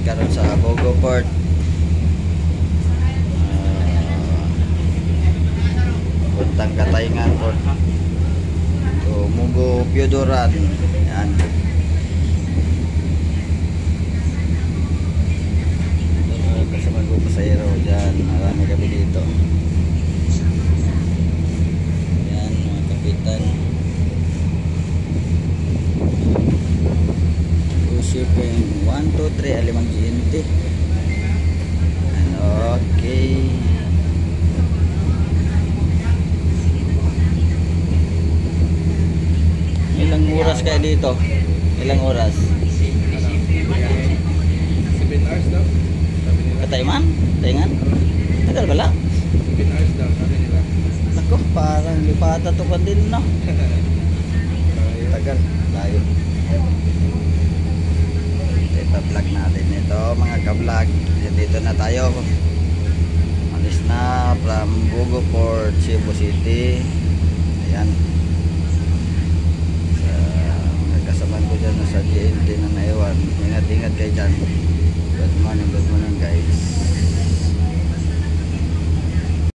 diri karon sa Bogo Port. Puntang Katayngan Port. So, Mugo Piodoran. Yan. Kasama ko pasayro dyan. Marami kami dito. Yan, mga kapitan. Shipping 1, 2, 3, alimang GNT. And okay. Ilang oras kayo dito? Ilang oras? 7 hours daw. Katayman? Tayngan? Tagal bala? 7 hours daw, sabi nila. Nako, parang lipata to pa din, no? Tagal, layo. Ito-vlog natin ito, mga ka-vlog. Dito na tayo. Alis na from Bogo Port, Cebu City. Ayan. Mga kasamaan ko dyan sa GNT na naiwan. Ingat-ingat kayo dyan. Good morning guys.